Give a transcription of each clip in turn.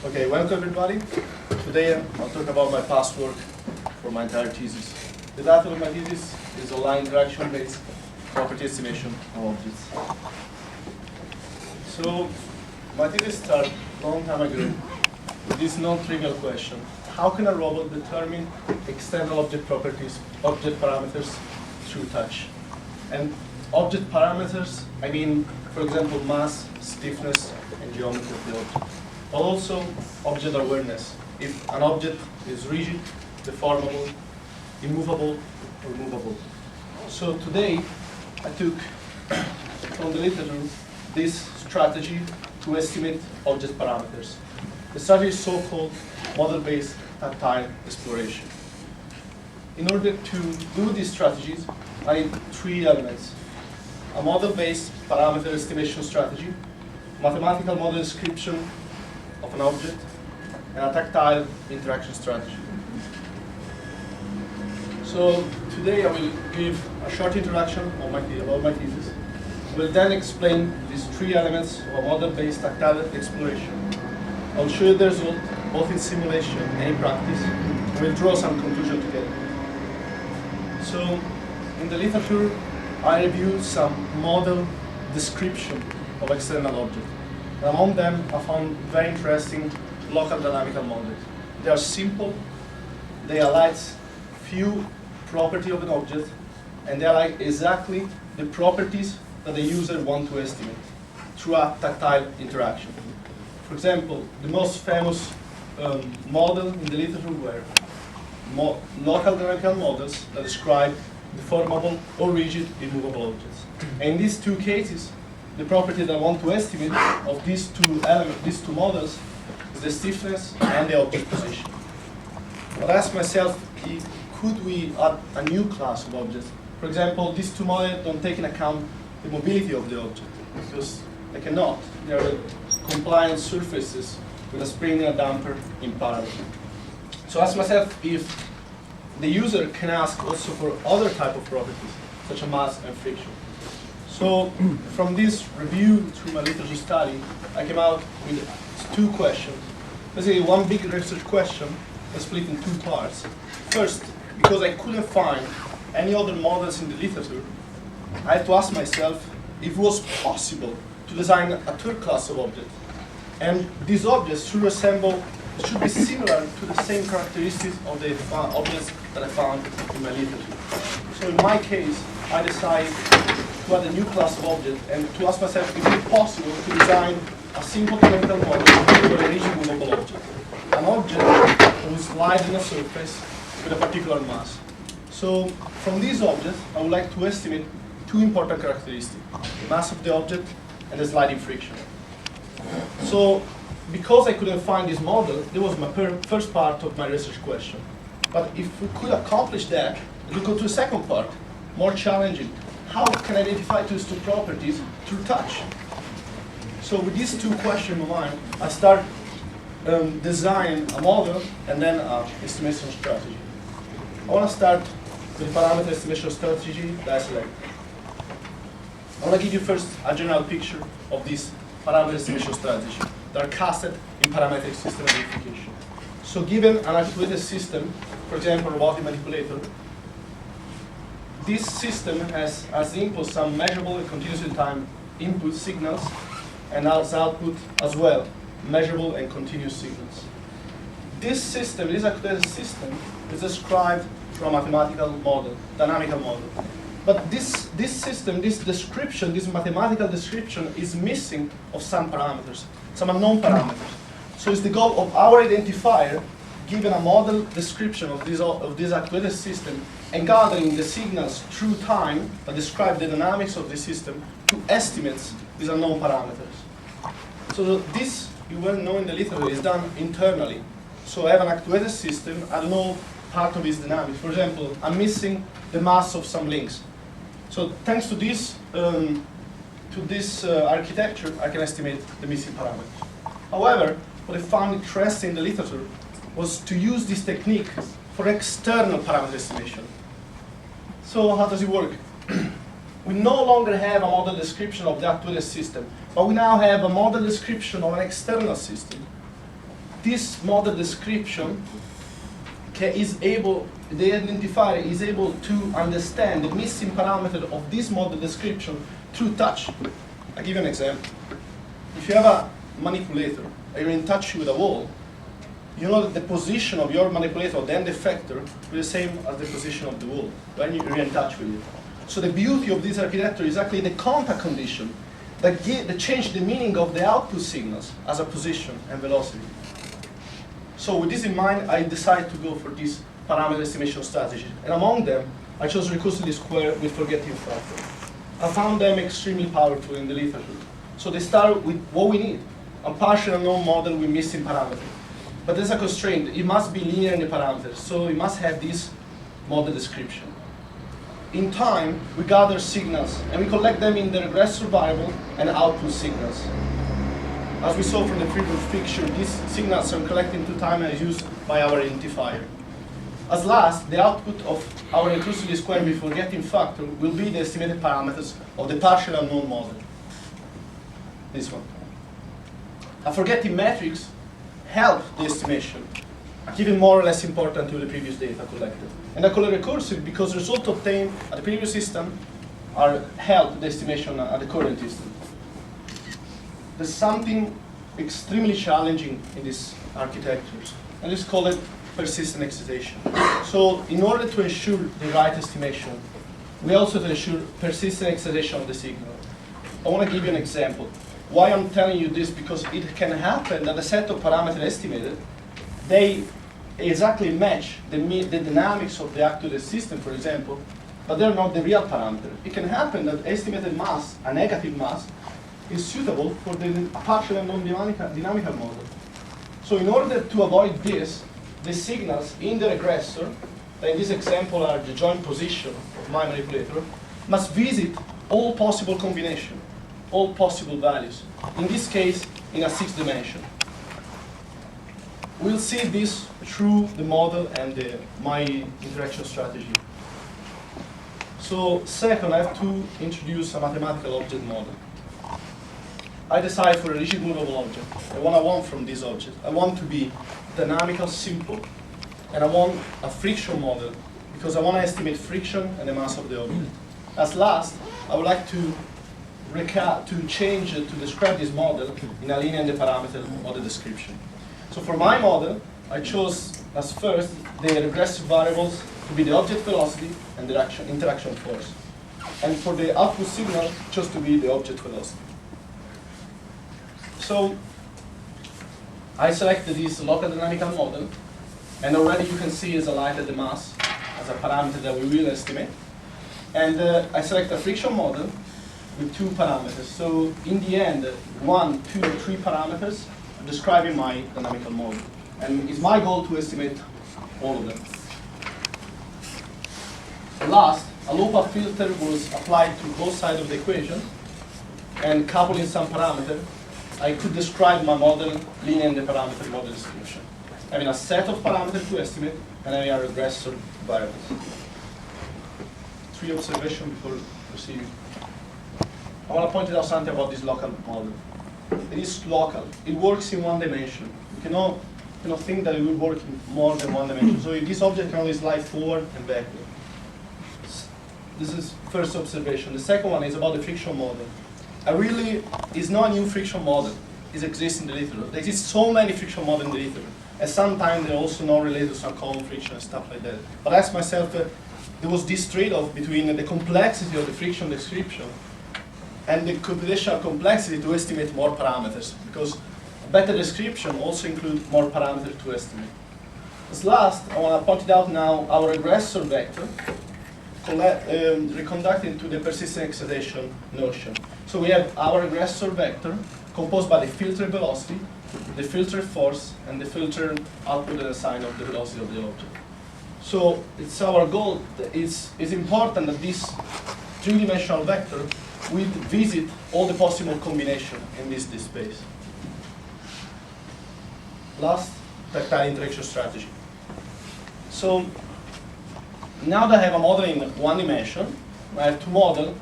Okay, welcome everybody. Today I'll talk about my past work for my entire thesis. The title of my thesis is a line interaction-based property estimation of objects. So, my thesis started a long time ago with this non-trivial question. How can a robot determine external object properties, object parameters through touch? And object parameters, I mean, for example, mass, stiffness, and geometry of the object. But also object awareness. If an object is rigid, deformable, immovable, or movable. So today, I took from the literature this strategy to estimate object parameters. The strategy is so-called model-based tactile exploration. In order to do these strategies, I need three elements. A model-based parameter estimation strategy, mathematical model description of an object, and a tactile interaction strategy. So today I will give a short introduction about my thesis. I will then explain these three elements of a model-based tactile exploration. I will show you the result, both in simulation and in practice, and we'll draw some conclusion together. So in the literature, I reviewed some model description of external objects. And among them, I found very interesting local dynamical models. They are simple, they highlight few properties of an object, and they highlight exactly the properties that the user wants to estimate through a tactile interaction. For example, the most famous model in the literature were local dynamical models that describe deformable or rigid immovable objects. And in these two cases, the property that I want to estimate of these two models is the stiffness and the object position. But I asked myself, could we add a new class of objects? For example, these two models don't take into account the mobility of the object, because they cannot. They are compliant surfaces with a spring and a damper in parallel. So I asked myself if the user can ask also for other type of properties, such as mass and friction. So from this review through my literature study, I came out with two questions. Basically, one big research question was split in two parts. First, because I couldn't find any other models in the literature, I had to ask myself if it was possible to design a third class of objects. And these objects should be similar to the same characteristics of the objects that I found in my literature. So in my case, I decided to add a new class of object and to ask myself if it is possible to design a simple chemical model for a rigid movable object. An object that will slide in a surface with a particular mass. So from these objects, I would like to estimate two important characteristics: the mass of the object and the sliding friction. So because I couldn't find this model, that was my first part of my research question. But if we could accomplish that, we go to the second part, more challenging. How can I identify these two properties through touch? So with these two questions in mind, I start designing a model and then an estimation strategy. I want to start with the parameter estimation strategy that I select. I want to give you first a general picture of this parameter estimation strategy that are casted in parametric system verification. So given an actuated system, for example, robotic manipulator, this system has as input some measurable and continuous in time input signals, and as output as well, measurable and continuous signals. This system, this actuated system, is described from a mathematical model, dynamical model. But this system, this description, this mathematical description is missing of some parameters, some unknown parameters. So it's the goal of our identifier, given a model description of this actuated system, and gathering the signals through time that describe the dynamics of the system to estimate these unknown parameters. So this, you well know in the literature, is done internally. So I have an actuated system, I don't know part of its dynamics. For example, I'm missing the mass of some links. So thanks to this, architecture, I can estimate the missing parameters. However, what I found interesting in the literature was to use this technique for external parameter estimation. So how does it work? We no longer have a model description of the actuated system, but we now have a model description of an external system. this model description the identifier is able to understand the missing parameter of this model description through touch. I'll give you an example. If you have a manipulator and you're in touch with a wall, you know that the position of your manipulator, the end effector, will be the same as the position of the wall when you're in touch with it. So the beauty of this architecture is actually the contact condition that change the meaning of the output signals as a position and velocity. So with this in mind, I decided to go for this parameter estimation strategy. And among them, I chose Recursive Least-Squares with forgetting factor. I found them extremely powerful in the literature. So they start with what we need, a partial unknown model with missing parameters. But there's a constraint. It must be linear in the parameters, so it must have this model description. In time, we gather signals, and we collect them in the regressor variable and output signals. As we saw from the previous picture, these signals are collected into time and used by our identifier. As last, the output of our Recursive Least-Squares with forgetting factor will be the estimated parameters of the partial unknown model. This one. A forgetting matrix helps the estimation, giving more or less important to the previous data collected. And I call it recursive because results obtained at the previous system are held the estimation at the current system. There's something extremely challenging in this architecture, and let's call it persistent excitation. So in order to ensure the right estimation, we also have to ensure persistent excitation of the signal. I want to give you an example. Why I'm telling you this, because it can happen that a set of parameters estimated, they exactly match the dynamics of the actual system, for example, but they're not the real parameter. It can happen that estimated mass, a negative mass, is suitable for the partial and non-dynamical model. So in order to avoid this, the signals in the regressor, that in this example are the joint position of my manipulator, must visit all possible combinations, all possible values, in this case in a 6th dimension. We'll see this through the model and my interaction strategy. So second, I have to introduce a mathematical object model. I decide for a rigid movable object, and what I want from this object. I want to be dynamical, simple, and I want a friction model because I want to estimate friction and the mass of the object. As last, I would like to change it to describe this model in a linear and the parameter model description. So for my model, I chose as first the regressive variables to be the object velocity and the interaction force. And for the output signal, chose to be the object velocity. So I selected this local dynamical model, and already you can see it's highlighted the mass as a parameter that we will estimate. And I select a friction model with 2 parameters. So in the end, 1, 2, 3 parameters describing my dynamical model. And it's my goal to estimate all of them. Last, a low-pass filter was applied to both sides of the equation, and coupling some parameter, I could describe my model linear in the parameter model description, having a set of parameters to estimate and having a regressor variables. 3 observations before proceeding. I want to point out something about this local model. It is local. It works in 1 dimension. You cannot think that it will work in more than 1 dimension. So this object can only slide forward and backward. This is first observation. The second one is about the friction model. It's not a new friction model. It exists in the literature. There exist so many friction models in the literature, and sometimes they're also not related to some common friction and stuff like that. But I asked myself, there was this trade-off between the complexity of the friction description and the computational complexity to estimate more parameters, because a better description also includes more parameters to estimate. As last, I want to point it out now, our regressor vector reconducted to the persistent excitation notion. So we have our regressor vector composed by the filter velocity, the filter force, and the filter output and sign of the velocity of the object. So it's our goal, it's important that this 3-dimensional vector will visit all the possible combinations in this space. Last, tactile interaction strategy. So now that I have a model in 1 dimension, I have to model,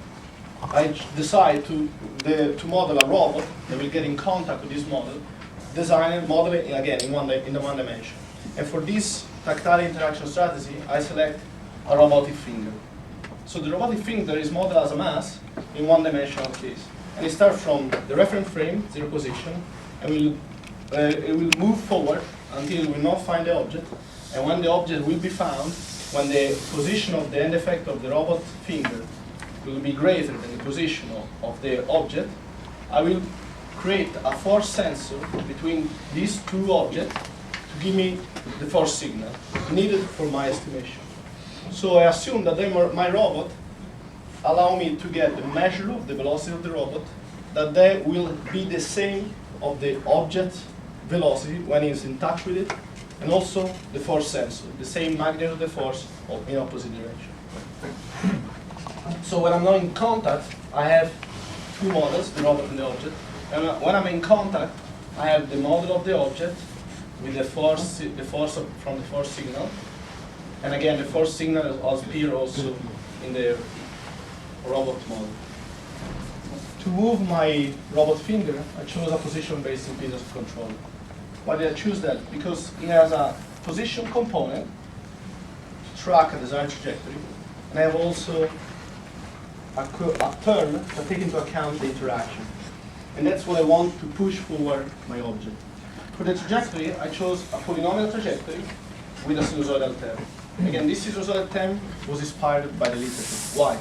I decide to model a robot that will get in contact with this model design and model it again in the one dimension. And for this tactile interaction strategy, I select a robotic finger. So the robotic finger is modeled as a mass in one-dimensional case. And it starts from the reference frame, 0 position, and it will move forward until it will not find the object. And when the object will be found, when the position of the end effect of the robot finger will be greater than the position of the object, I will create a force sensor between these two objects to give me the force signal needed for my estimation. So I assume that my robot allow me to get the measure of the velocity of the robot, that they will be the same of the object velocity when it's in touch with it, and also the force sensor, the same magnitude of the force in opposite direction. So when I'm not in contact, I have two models, the robot and the object. And when I'm in contact, I have the model of the object with the force from the force signal. And again, the force signal appears also in the robot model. To move my robot finger, I chose a position-based impedance controller. Why did I choose that? Because it has a position component to track a desired trajectory, and I have also a term that takes into account the interaction. And that's what I want to push forward my object. For the trajectory, I chose a polynomial trajectory with a sinusoidal term. Again, this sinusoidal term was inspired by the literature. Why?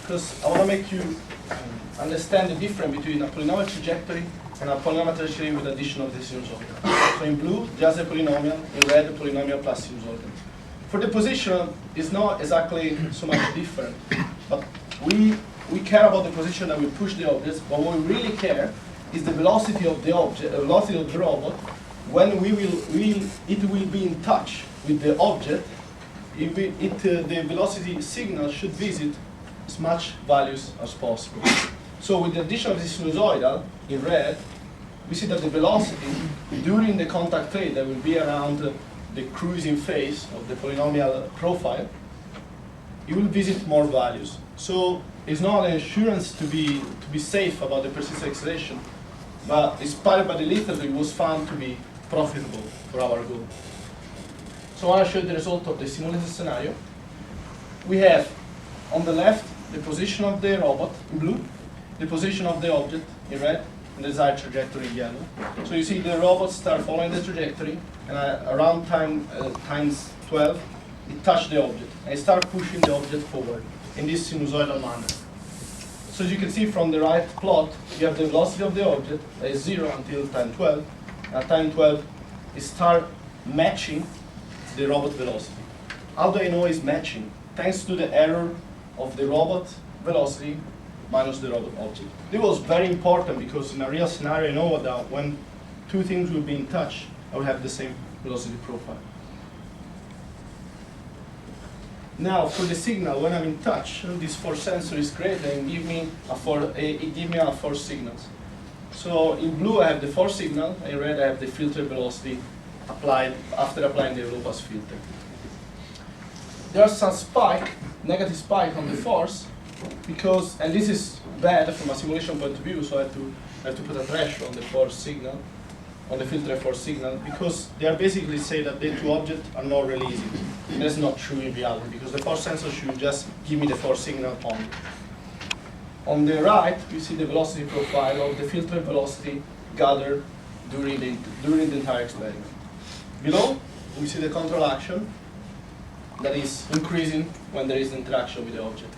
Because I want to make you understand the difference between a polynomial trajectory and a polynomial trajectory with addition of the sinusoidal. So in blue, just a polynomial, in red, a polynomial plus sinusoidal. For the position, it's not exactly so much different, but we care about the position that we push the objects, but what we really care is the velocity of the object, the velocity of the robot, when it will be in touch with the object. The velocity signal should visit as much values as possible. So with the addition of the sinusoidal in red, we see that the velocity during the contact rate that will be around the cruising phase of the polynomial profile, it will visit more values. So it's not an assurance to be safe about the persistent excitation, but inspired by the literature, it was found to be profitable for our goal. So I want to show you the result of the simulated scenario. We have on the left the position of the robot in blue, the position of the object in red, and the desired trajectory in yellow. So you see the robot start following the trajectory, and around times 12, it touched the object, and it start pushing the object forward in this sinusoidal manner. So as you can see from the right plot, you have the velocity of the object that is 0 until time 12. At time 12, it start matching the robot velocity. How do I know it's matching? Thanks to the error of the robot velocity minus the robot object. This was very important because in a real scenario, I know that when two things will be in touch, I will have the same velocity profile. Now, for the signal, when I'm in touch, this force sensor is created and give me a force signals. So in blue, I have the force signal. In red, I have the filter velocity applied after applying the low pass filter. There's some spike, negative spike on the force, because, and this is bad from a simulation point of view, so I have to put a threshold on the force signal, on the filter force signal, because they are basically say that the two objects are not releasing. And that's not true in reality, because the force sensor should just give me the force signal only. On the right, we see the velocity profile of the filter velocity gathered during the entire experiment. Below, we see the control action that is increasing when there is interaction with the object.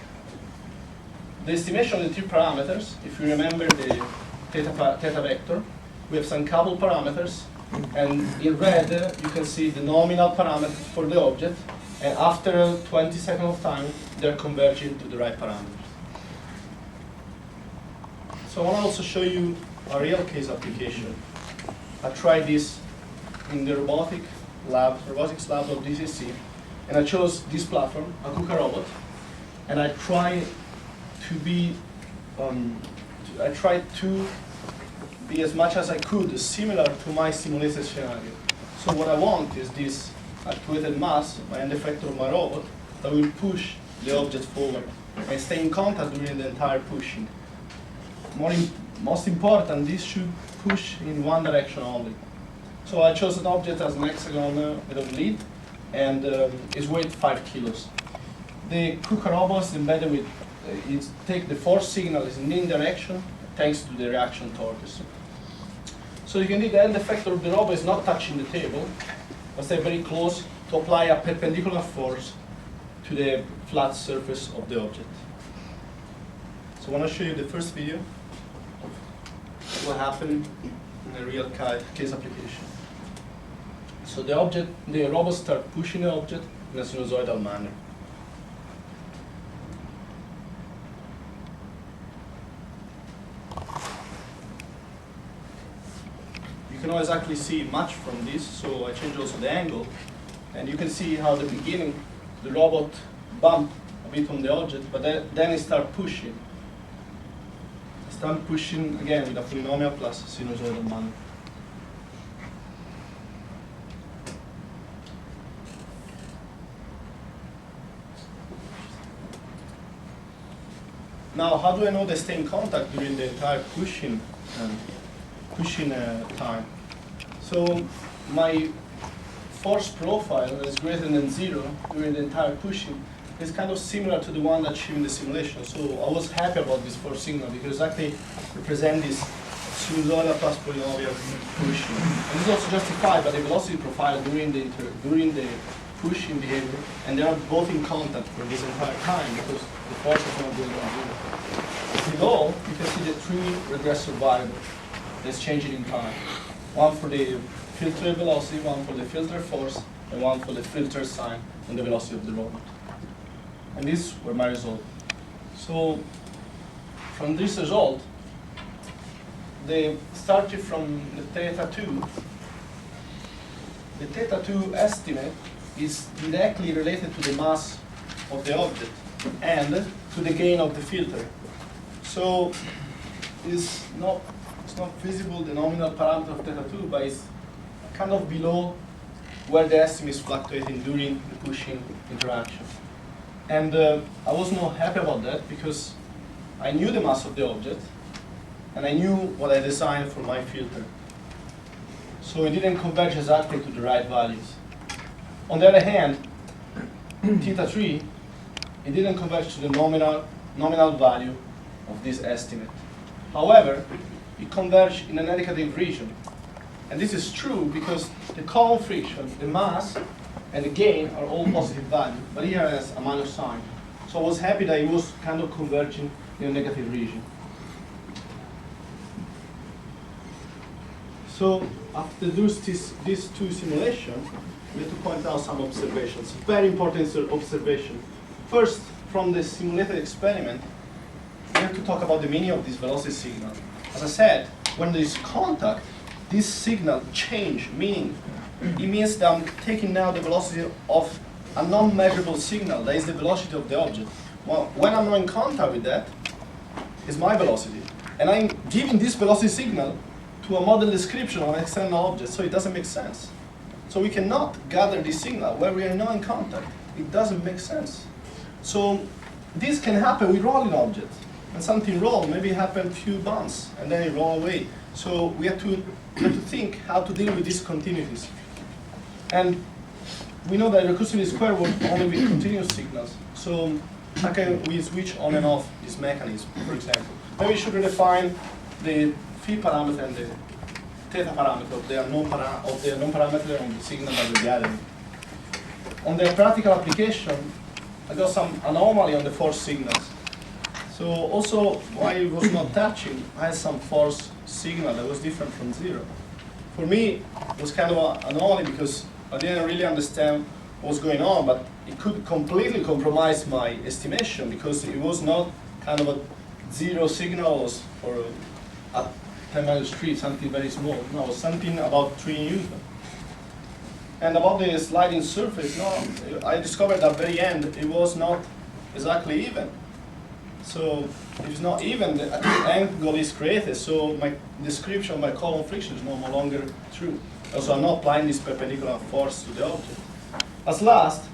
The estimation of the three parameters, if you remember the theta vector, we have some couple parameters, and in red you can see the nominal parameters for the object, and after 20 seconds of time, they're converging to the right parameters. So I want to also show you a real case application. I tried this in the robotics lab of DCC, and I chose this platform, a KUKA robot, and I tried to be as much as I could similar to my simulated scenario. So what I want is this actuated mass, my end effector of my robot, that will push the object forward and stay in contact during the entire pushing. Most important, this should push in one direction only. So I chose an object as an hexagon with a lead, and its weight 5 kilos. The Ciocca robot is embedded with, it take the force signal is in the direction thanks to the reaction torques. So you can see the end effector of the robot is not touching the table, but stay very close to apply a perpendicular force to the flat surface of the object. So I want to show you the first video of what happened in a real case application. So the robot starts pushing the object in a sinusoidal manner. You cannot exactly see much from this, so I changed also the angle, and you can see how at the beginning the robot bumped a bit on the object, but then it starts pushing. It starts pushing again with a polynomial plus sinusoidal manner. Now, how do I know they stay in contact during the entire pushing time? So my force profile that is greater than 0 during the entire pushing is kind of similar to the one achieved in the simulation. So I was happy about this force signal because it actually represents this sinusoidal plus polynomial pushing. And this is also justified by the velocity profile during the pushing behavior, and they are both in contact for this entire time because the force is not going on 0. Below, you can see the 3 regressive variables that's changing in time. One for the filter velocity, one for the filter force, and one for the filter sign and the velocity of the robot. And these were my results. So from this result, they started from the theta 2. The theta 2 estimate is directly related to the mass of the object and to the gain of the filter. So it's not visible, the nominal parameter of theta 2, but it's kind of below where the estimate is fluctuating during the pushing interaction. And I was not happy about that because I knew the mass of the object and I knew what I designed for my filter. So it didn't converge exactly to the right values. On the other hand, theta 3, it didn't converge to the nominal value of this estimate. However, it converged in a negative region. And this is true because the column friction, the mass, and the gain are all positive values, but here has a minus sign. So I was happy that it was kind of converging in a negative region. So after these two simulations, we have to point out some observations. Very important observation. First, from the simulated experiment, we have to talk about the meaning of this velocity signal. As I said, when there is contact, this signal change, meaning it means that I'm taking now the velocity of a non-measurable signal, that is the velocity of the object. Well, when I'm not in contact with that, it's my velocity. And I'm giving this velocity signal to a model description of an external object, so it doesn't make sense. So we cannot gather this signal where we are not in contact. It doesn't make sense. So this can happen with rolling objects. When something rolls, maybe it happens a few bounces, and then it rolls away. So we have to think how to deal with these continuities. And we know that recursive least-squares work only with continuous signals. So how can we switch on and off this mechanism, for example? Maybe we should redefine the phi parameter and the theta parameter of the unknown parameter on the signal that we're gathering. On the practical application, I got some anomaly on the force signals. So also, why it was not touching, I had some force signal that was different from 0. For me, it was kind of an anomaly because I didn't really understand what was going on, but it could completely compromise my estimation because it was not kind of a 0 signal or at 10⁻³ something very small. No, it was something about 3 Newton. And about the sliding surface, no, I discovered at the very end it was not exactly even. So if it's not even, the angle is created, so my description of my column friction is no longer true. Also, I'm not applying this perpendicular force to the object. As last,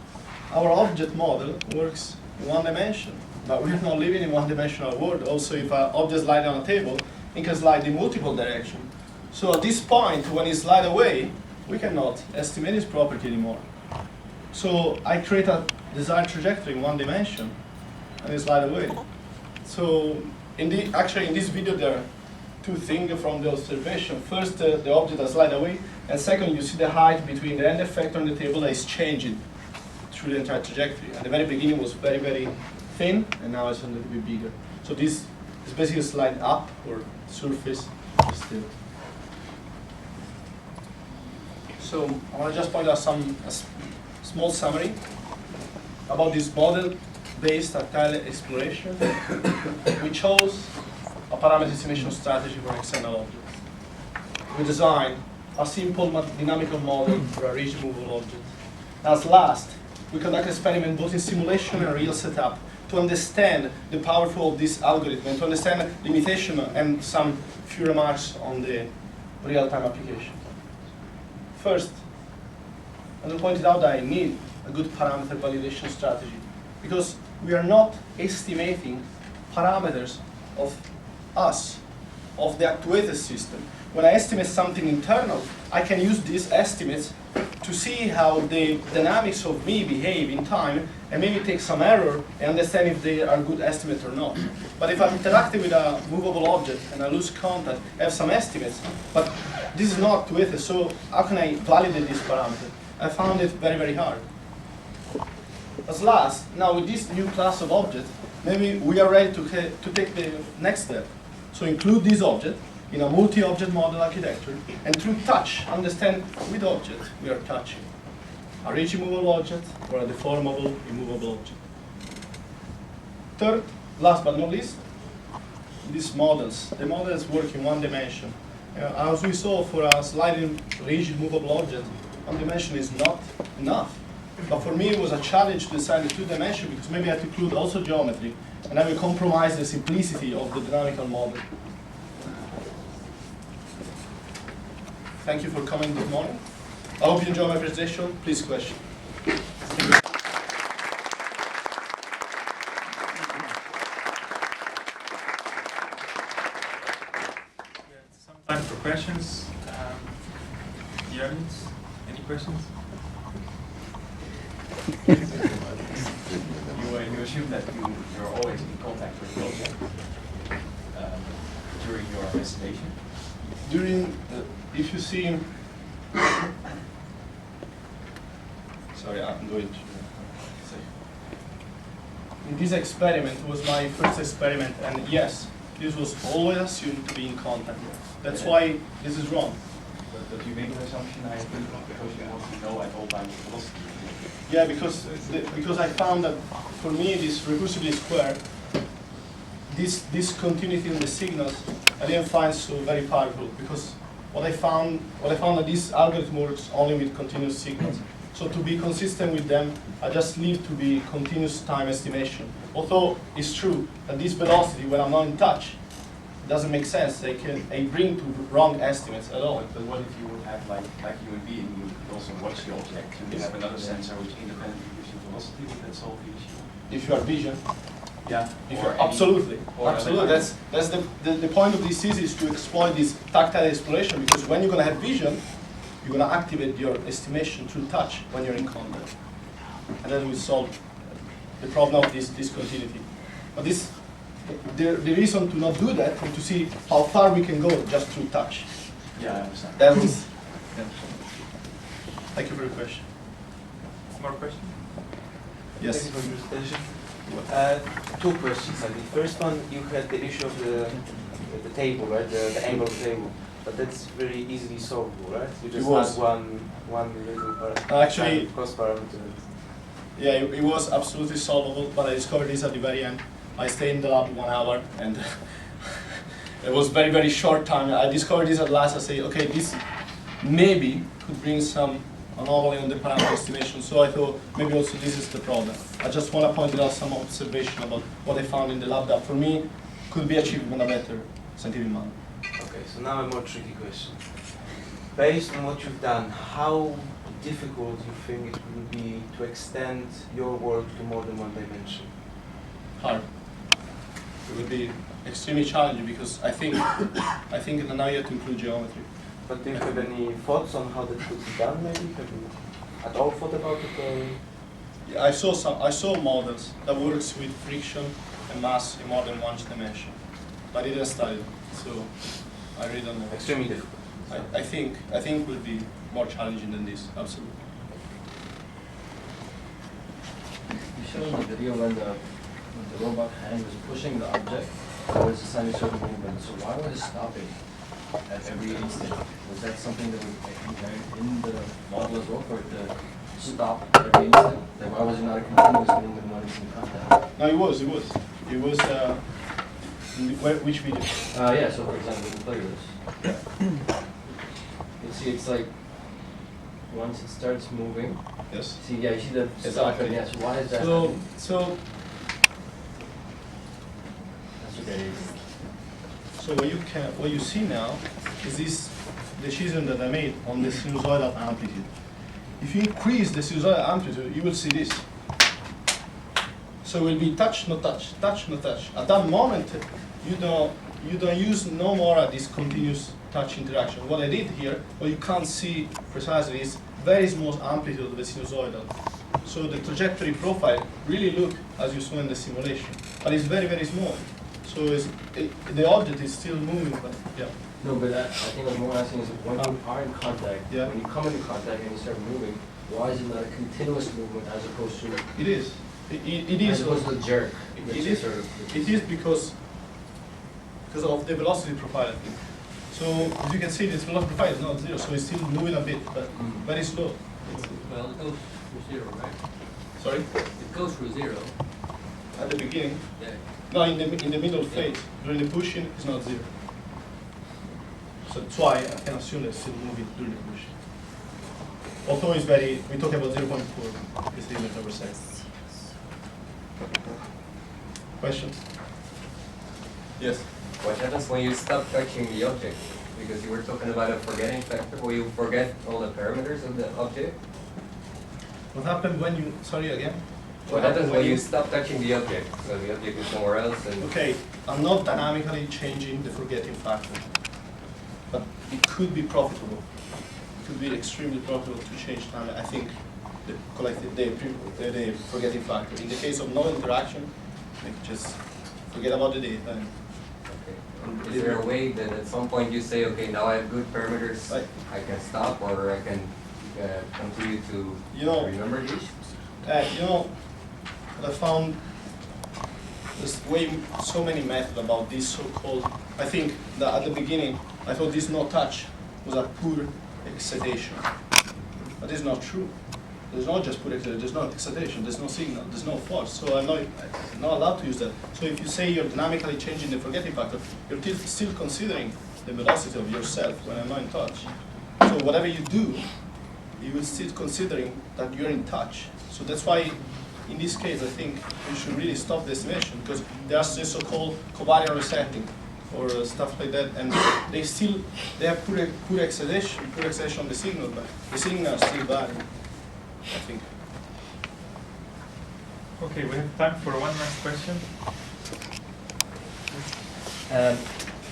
our object model works in 1 dimension, but we're not living in 1-dimensional world. Also, if an object slides on a table, it can slide in multiple directions. So at this point, when it slides away, we cannot estimate its property anymore. So I create a desired trajectory in one dimension, and it slides away. So actually in this video there are two things from the observation. First, the object has slid away, and second, you see the height between the end effector and the table that is changing through the entire trajectory. At the very beginning was very, very thin, and now it's a little bit bigger. So this is basically a slide up or surface still. So I want to just point out a small summary about this model-based tactile exploration. We chose a parameter estimation strategy for an external object. We designed a simple dynamical model for a rigid movable object. As last, we conduct experiments both in simulation and real setup to understand the powerful of this algorithm and to understand limitation and some few remarks on the real-time application. First, I pointed out that I need a good parameter validation strategy because we are not estimating parameters of us, of the actuated system. When I estimate something internal, I can use these estimates to see how the dynamics of me behave in time and maybe take some error and understand if they are good estimates or not. But if I'm interacting with a movable object and I lose contact, I have some estimates, but this is not actuated, so how can I validate this parameter? I found it very, very hard. As last, now with this new class of objects, maybe we are ready to take the next step. So include this object in a multi-object model architecture, and through touch, understand which object we are touching. A rigid movable object or a deformable, immovable object. Third, last but not least, these models. The models work in one dimension. As we saw, for a sliding rigid movable object, one dimension is not enough. But for me, it was a challenge to design the two dimension because maybe I had to include also geometry, and I will compromise the simplicity of the dynamical model. Thank you for coming this morning. I hope you enjoyed my presentation. Please question. Some time for questions. The audience, any questions? You assume that you're always in contact with the object during your estimation? If you see, sorry, I'm going to say. In this experiment was my first experiment, and yes, this was always assumed to be in contact. That's why this is wrong. But you make an assumption, I think, because you want to know at all times the velocity. Yeah, because I found that for me this recursive least-square, this discontinuity in the signals, I didn't find so very powerful because what I found that this algorithm works only with continuous signals. So to be consistent with them, I just leave to be continuous time estimation. Although it's true that this velocity, when I'm not in touch, doesn't make sense. I bring to wrong estimates at all. But what if you would have like human being, you could also watch the object, you have another sensor which independently gives you velocity, would that solve the issue? If you are vision. Yeah. Absolutely. That's the point of this thesis, is to exploit this tactile exploration, because when you're going to have vision, you're going to activate your estimation through touch when you're in contact. And then we solve the problem of this discontinuity. But the reason to not do that is to see how far we can go just through touch. Yeah, I understand. That was, yeah. Thank you for your question. More questions? Yes. Thank you for your presentation. Two questions. The first one, you had the issue of the table, right? The angle of the table, but that's very easily solvable, right? You just have one little actually cost parameter. Yeah, it was absolutely solvable, but I discovered this at the very end. I stayed in the lab 1 hour, and it was very, very short time. I discovered this at last. I say, okay, this maybe could bring some anomaly on the parameter estimation. So I thought maybe also this is the problem. I just want to point out some observation about what I found in the lab that for me could be achieved in a better scientific manner. Okay, so now a more tricky question. Based on what you've done, how difficult you think it will be to extend your work to more than one dimension? Hard. It would be extremely challenging because I think that now you have to include geometry. But do you have any thoughts on how that could be done? Maybe have you at all thought about it? Yeah, I saw models that works with friction and mass in more than one dimension, but I didn't study it, so I really don't know. Extremely difficult. I think it will be more challenging than this. Absolutely. You showed in the video when the robot hand was pushing the object, there was a sinusoidal movement. So why was it stopping at every instant? Was that something that was inherent in the model as well, for it to stop at every instant? Like why was it not a continuous movement when it's in contact? No, it was. In which video? Yeah, so for example, we can play this. You see it's like, once it starts moving, Yes. see, yeah, you see the stop, and yes, why is that? So That's okay. So what you see now is this decision that I made on the sinusoidal amplitude. If you increase the sinusoidal amplitude, you will see this. So it will be touch, no touch, touch, no touch. At that moment, you don't use no more of this continuous touch interaction. What I did here, what you can't see precisely, is very small amplitude of the sinusoidal. So the trajectory profile really look as you saw in the simulation, but it's very, very small. So the object is still moving, but yeah. No, but I think what more asking is when you are in contact, Yeah. when you come into contact and you start moving, why is it not a continuous movement as opposed to It is. It as is. opposed to the jerk? It is. It is because of the velocity profile, I think. So as you can see, this velocity profile is not zero, so it's still moving a bit, but very slow. Well, it goes through zero, right? Sorry. It goes through zero. At the beginning. Yeah. No, in the middle phase, during the pushing, it's not zero. So that's why I can assume that it's still moving during the pushing. Although it's very, we talk about 0.4, it's the unit over second. Questions? Yes. What happens when you stop touching the object? Because you were talking about a forgetting factor, where you forget all the parameters of the object. What happened when you, sorry again? What happens when you stop touching the object? So the object is somewhere else and... Okay, I'm not dynamically changing the forgetting factor, but it could be profitable. It could be extremely profitable to change time. I think the collective, the forgetting factor. In the case of no interaction, like just forget about the data. And Is there a way that at some point you say, okay, now I have good parameters, Right. I can stop, or I can continue to remember these? What I found there's so many methods about this so-called. I think that at the beginning I thought this no touch was a poor excitation, but it's not true. There's not just pure excitation. There's no excitation. There's no signal. There's no force. So I'm not allowed to use that. So if you say you're dynamically changing the forgetting factor, you're still considering the velocity of yourself when I'm not in touch. So whatever you do, you will still considering that you're in touch. So that's why, in this case, I think you should really stop the estimation, because there's this so-called covariant resetting or stuff like that, and they have poor excitation on the signal, but the signal is still valid, I think. Okay, we have time for one last question.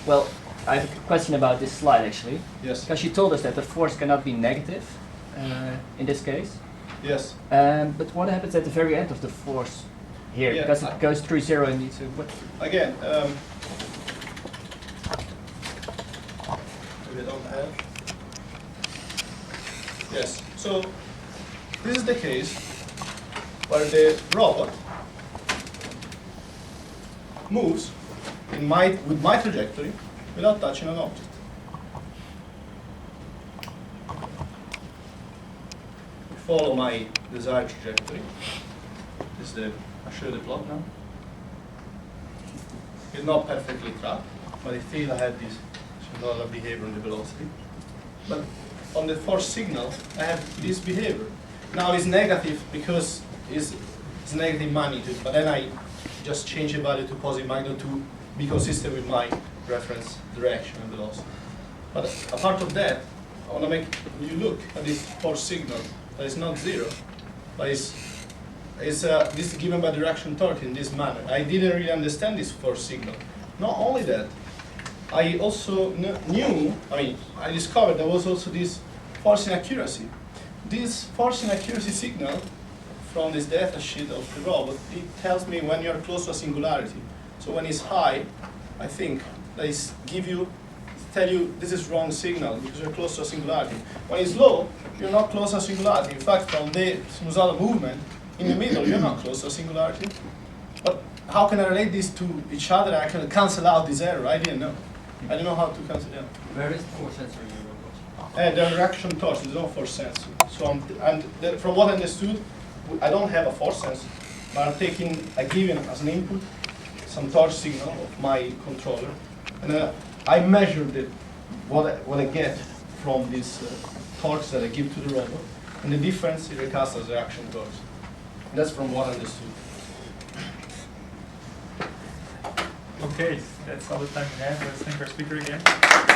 Well, I have a question about this slide actually. Yes. Because you told us that the force cannot be negative in this case. Yes. But what happens at the very end of the force here? Yeah, because it goes through zero and it's what? Again, we don't have. Yes. So this is the case where the robot moves with my trajectory without touching an object. Follow my desired trajectory. I'll show you the plot now. It's not perfectly tracked, but I feel I have this sinusoidal behavior in the velocity. But on the force signal, I have this behavior. Now it's negative because it's negative magnitude, but then I just change the value to positive magnitude to be consistent with my reference direction and velocity. But apart from that, I want to make you look at this force signal. That is not zero, but this is given by direction torque in this manner. I didn't really understand this force signal. Not only that, I also I discovered there was also this force inaccuracy. This force inaccuracy signal from this data sheet of the robot, it tells me when you're close to a singularity. So when it's high, I think they tell you this is wrong signal because you're close to a singularity. When it's low, you're not close to a singularity. In fact, from the sinusoidal movement, in the middle, you're not close to a singularity. But how can I relate these to each other? I can cancel out this error. I didn't know. I didn't know how to cancel it out. Where is the force sensor in your robot? The reaction torch, there's no force sensor. So from what I understood, I don't have a force sensor, but I'm giving as an input some torch signal of my controller, and I measured what I get from this torch that I give to the robot, and the difference is recast as reaction torch. That's from what I understood. Okay, that's all the time we have. Let's thank our speaker again.